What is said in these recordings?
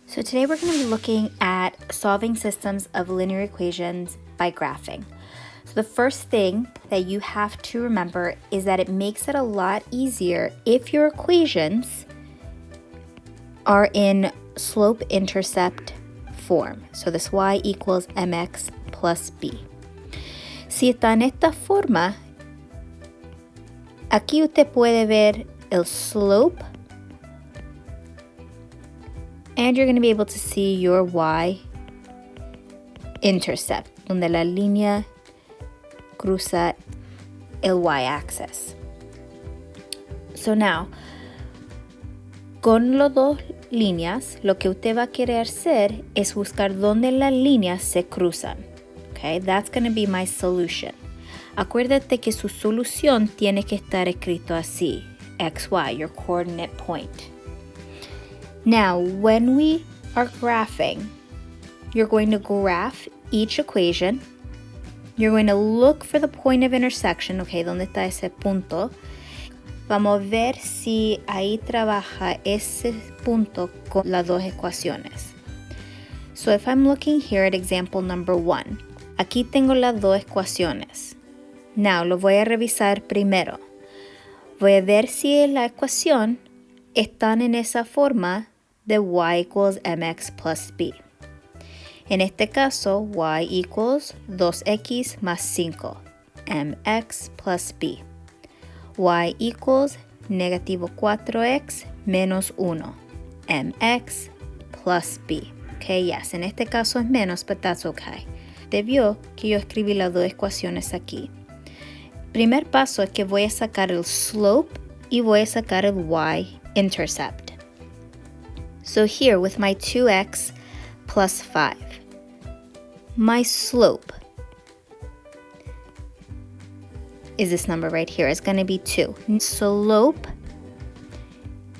So today we're going to be looking at solving systems of linear equations by graphing. So the first thing that you have to remember is that it makes it a lot easier if your equations are in slope-intercept form. So this y equals mx plus b. Si está en esta forma, aquí usted puede ver el slope, and you're going to be able to see your y-intercept, donde la línea cruza el y-axis. So now, con las dos líneas, lo que usted va a querer hacer es buscar dónde las líneas se cruzan. Okay, that's going to be my solution. Acuérdate que su solución tiene que estar escrito así, xy, your coordinate point. Now, when we are graphing, you're going to graph each equation. You're going to look for the point of intersection, okay, ¿dónde está ese punto? Vamos a ver si ahí trabaja ese punto con las dos ecuaciones. So if I'm looking here at example number 1, aquí tengo las dos ecuaciones. Now, lo voy a revisar primero. Voy a ver si la ecuación están en esa forma de y equals mx plus b. En este caso, y equals 2x más 5, mx plus b. Y equals negativo 4x menos 1, mx plus b. Okay, yes, en este caso es menos, but that's okay. Te vio que yo escribí las dos ecuaciones aquí. Primer paso es que voy a sacar el slope y voy a sacar el y-intercept. So here with my 2x plus 5, my slope is this number right here. It's going to be 2. Slope,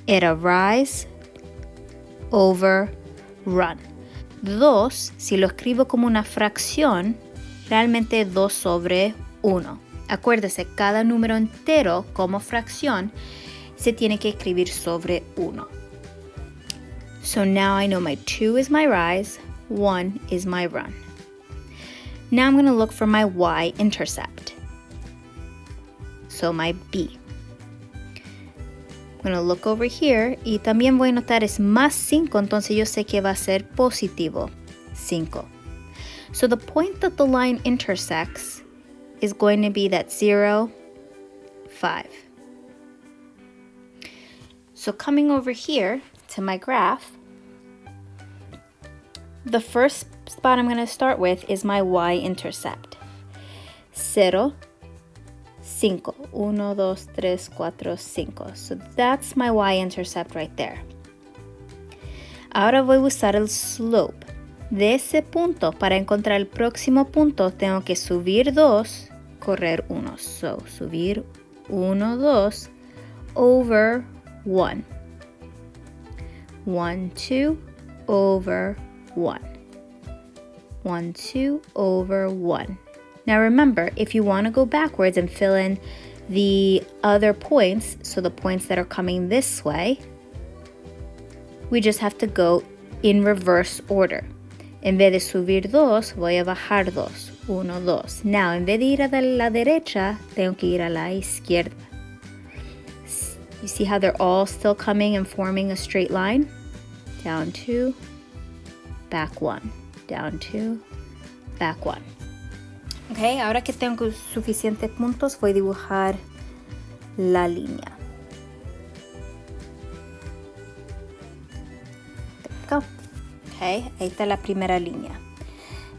it'll rise over run. 2, si lo escribo como una fracción, realmente 2 sobre 1. Acuérdese, cada número entero como fracción se tiene que escribir sobre 1. So now I know my 2 is my rise, 1 is my run. Now I'm going to look for my y-intercept. So my b. I'm going to look over here y también voy a notar es más 5, entonces yo sé que va a ser positivo 5. So the point that the line intersects is going to be that 0, 5. So coming over here to my graph, the first spot I'm going to start with is my y-intercept. 0, 5. 1, 2, 3, 4, 5. So that's my y-intercept right there. Ahora voy a usar el slope. De ese punto, para encontrar el próximo punto, tengo que subir 2, correr 1. So, subir 1, 2, over 1. 1, 2, over 1. 1, 2, over 1. Now remember, if you want to go backwards and fill in the other points, so the points that are coming this way, we just have to go in reverse order. En vez de subir 2, voy a bajar 2. 1, 2. Now, en vez de ir a la derecha, tengo que ir a la izquierda. You see how they're all still coming and forming a straight line? Down 2, back 1. Down 2, back 1. Okay, ahora que tengo suficientes puntos, voy a dibujar la línea. Go. Okay, ahí está la primera línea.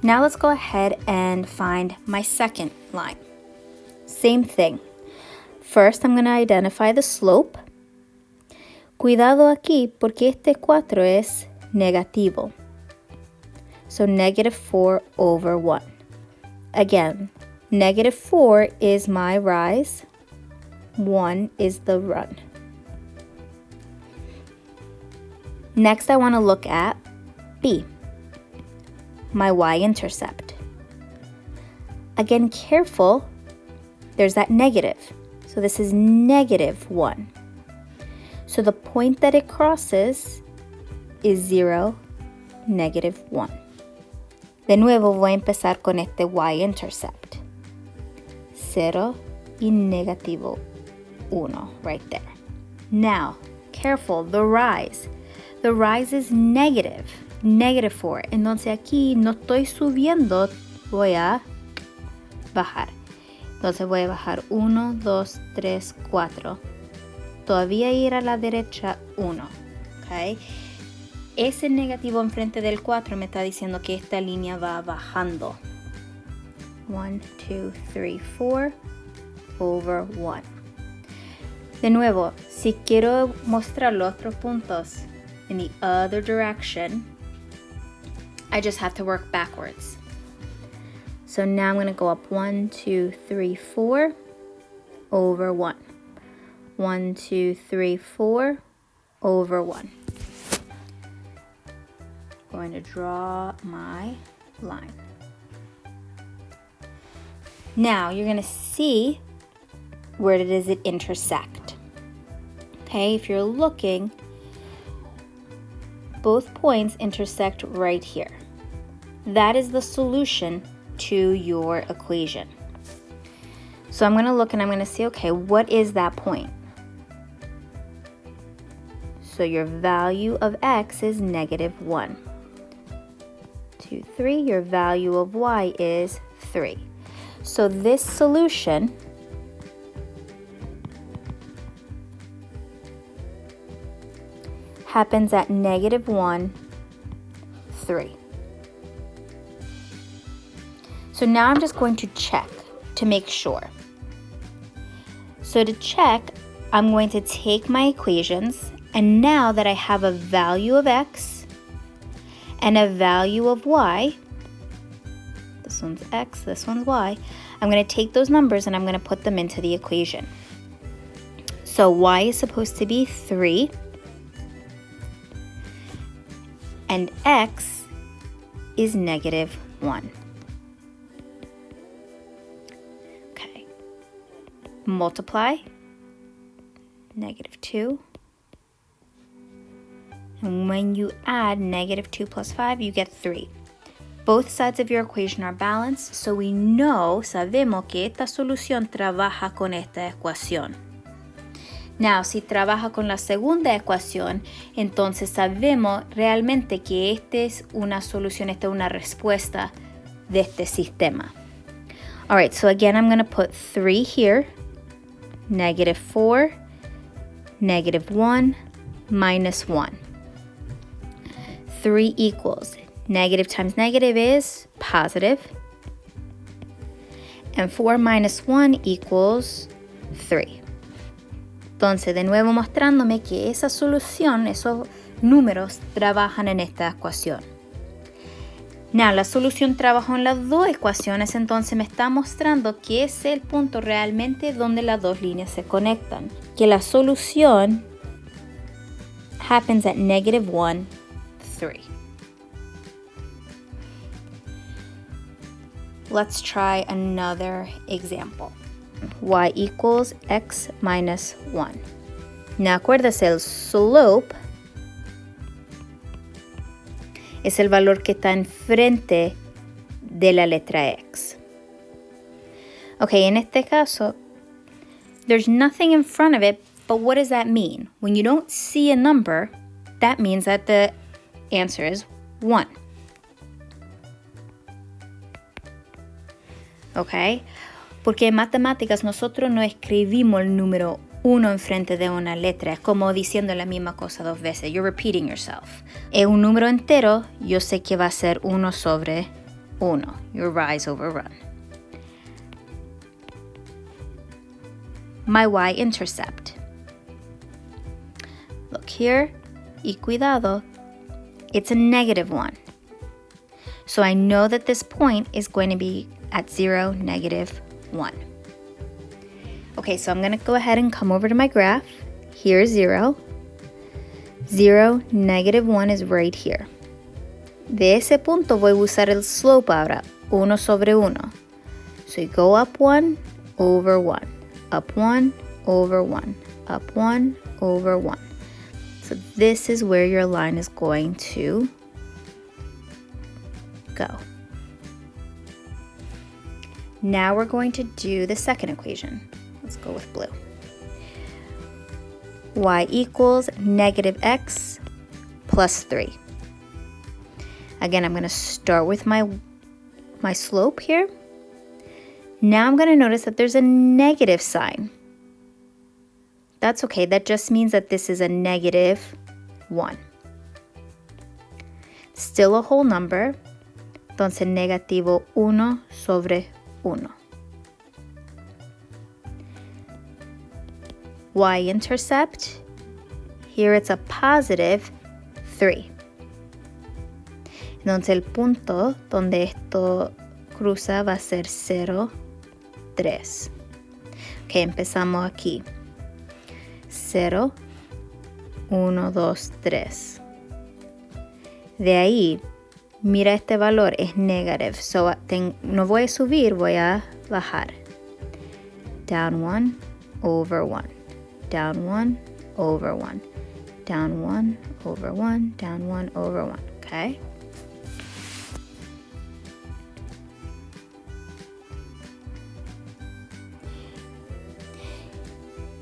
Now let's go ahead and find my second line. Same thing. First, I'm going to identify the slope. Cuidado aquí porque este 4 es negativo. So negative 4 over 1. Again, negative 4 is my rise. 1 is the run. Next, I want to look at B, my y-intercept. Again, careful, there's that negative. So this is negative 1. So the point that it crosses is 0, negative 1. De nuevo voy a empezar con este y-intercept. 0 y negativo 1 right there. Now, careful, the rise. The rise is negative 4. Entonces aquí no estoy subiendo, voy a bajar. Entonces voy a bajar 1, 2, 3, 4. Todavía ir a la derecha 1. ¿Okay? Ese negativo enfrente del 4 me está diciendo que esta línea va bajando. 1, 2, 3, 4 over 1. De nuevo, si quiero mostrar los otros puntos in the other direction, I just have to work backwards. So now I'm going to go up 1, 2, 3, 4 over 1. 1, 2, 3, 4 over 1. Going to draw my line. Now you're going to see where does it intersect. Okay, if you're looking, both points intersect right here. That is the solution to your equation. So I'm going to look and I'm going to see, okay, what is that point? So your value of x is negative 1. 2, 3, your value of y is 3. So this solution happens at negative 1, 3. So now I'm just going to check to make sure. So to check, I'm going to take my equations, and now that I have a value of x and a value of y, this one's x, this one's y, I'm going to take those numbers and I'm going to put them into the equation. So y is supposed to be 3, and x is negative 1. Okay. Multiply, negative 2. And when you add negative 2 plus 5, you get 3. Both sides of your equation are balanced, so we know, sabemos que esta solución trabaja con esta ecuación. Now, si trabaja con la segunda ecuación, entonces sabemos realmente que esta es una solución, esta es una respuesta de este sistema. All right, so again, I'm going to put 3 here, negative 4, negative 1, minus 1. 3 equals, negative times negative is positive, and 4 minus 1 equals 3. Entonces, de nuevo mostrándome que esa solución, esos números trabajan en esta ecuación. Now, la solución trabajó en las dos ecuaciones, entonces me está mostrando que es el punto realmente donde las dos líneas se conectan. Que la solución happens at negative 1, 3. Let's try another example. Y equals x minus 1. Now, acuérdese, el slope es el valor que está enfrente de la letra x. Okay, en este caso, there's nothing in front of it, but what does that mean? When you don't see a number, that means that the answer is 1. Okay? Porque en matemáticas nosotros no escribimos el número 1 enfrente de una letra. Es como diciendo la misma cosa dos veces. You're repeating yourself. Es un número entero, yo sé que va a ser 1 sobre 1. Your rise over run. My y-intercept. Look here. Y cuidado. It's a negative 1. So I know that this point is going to be at 0, negative 1. Okay, so I'm going to go ahead and come over to my graph. Here's 0. 0, negative 1 is right here. De ese punto voy a usar el slope ahora, 1 sobre 1. So you go up 1 over 1, up 1 over 1, up 1 over 1. So this is where your line is going to go. Now we're going to do the second equation. Let's go with blue. Y equals negative x plus 3. Again, I'm going to start with my slope here. Now I'm going to notice that there's a negative sign. That's okay. That just means that this is a negative 1. Still a whole number. Entonces, negativo 1 sobre 1. Y-intercept, here it's a positive 3. Entonces el punto donde esto cruza va a ser 0, 3. Ok, empezamos aquí. 0, 1, 2, 3. De ahí, mira este valor, es negative. So, no voy a subir, voy a bajar. Down 1 over 1. Down 1 over 1. Down 1 over 1. Down 1 over 1. Okay?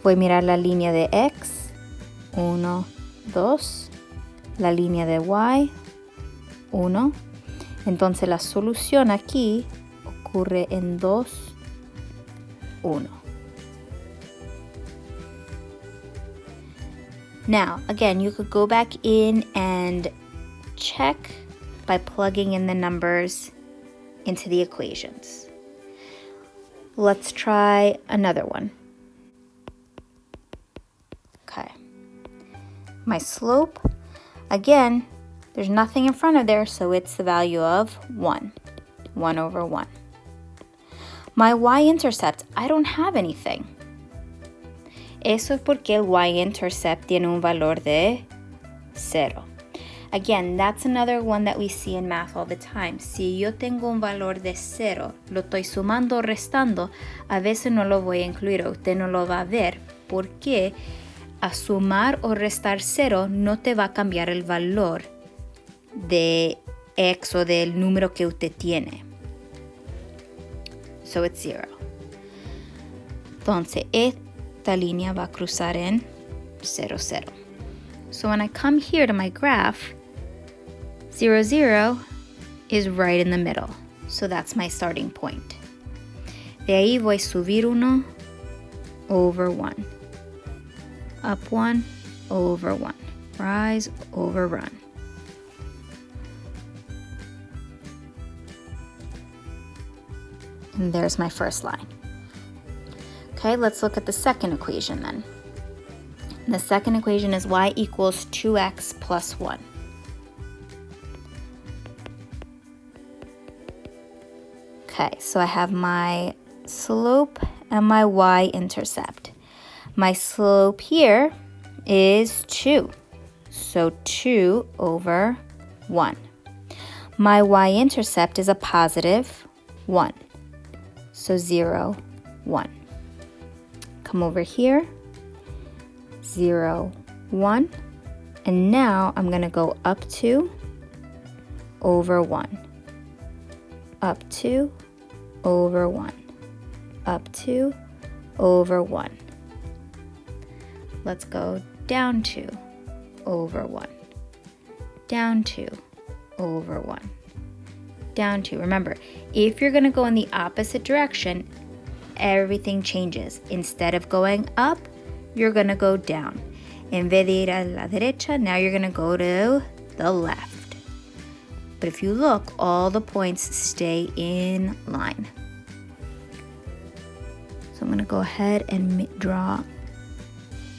Voy a mirar la línea de X. 1, 2. La línea de Y. 1. Entonces la solución aquí ocurre en 2, 1. Now, again, you could go back in and check by plugging in the numbers into the equations. Let's try another one. Okay. My slope, again, there's nothing in front of there, so it's the value of 1. 1 over 1. My y-intercept, I don't have anything. Eso es porque el y-intercept tiene un valor de 0. Again, that's another one that we see in math all the time. Si yo tengo un valor de 0, lo estoy sumando o restando, a veces no lo voy a incluir o usted no lo va a ver porque a sumar o restar 0 no te va a cambiar el valor de X o del número que usted tiene. So it's 0. Entonces, esta línea va a cruzar en 0, 0. So when I come here to my graph, 0, 0 is right in the middle. So that's my starting point. De ahí voy a subir 1 over 1. Up 1 over 1. Rise over run. And there's my first line. Okay, let's look at the second equation then. The second equation is y equals 2x plus 1. Okay, so I have my slope and my y-intercept. My slope here is 2. So 2 over 1. My y-intercept is a positive 1. So 0, 1. Come over here, 0, 1. And now I'm going to go up 2 over 1. Up 2 over 1. Up 2 over 1. Let's go down 2 over 1. Down 2 over 1. Down 2. Remember, if you're going to go in the opposite direction, everything changes. Instead of going up, you're going to go down. En vez de ir a la derecha, now you're going to go to the left. But if you look, all the points stay in line. So I'm going to go ahead and draw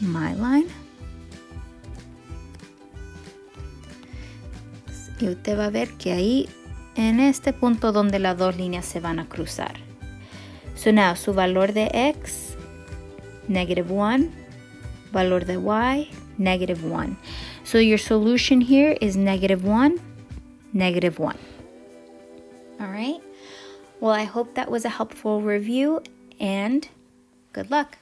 my line. Y usted va a ver que ahí, en este punto donde las dos líneas se van a cruzar. So now, su valor de x, -1. Valor de y, -1. So your solution here is -1, -1. All right? Well, I hope that was a helpful review, and good luck.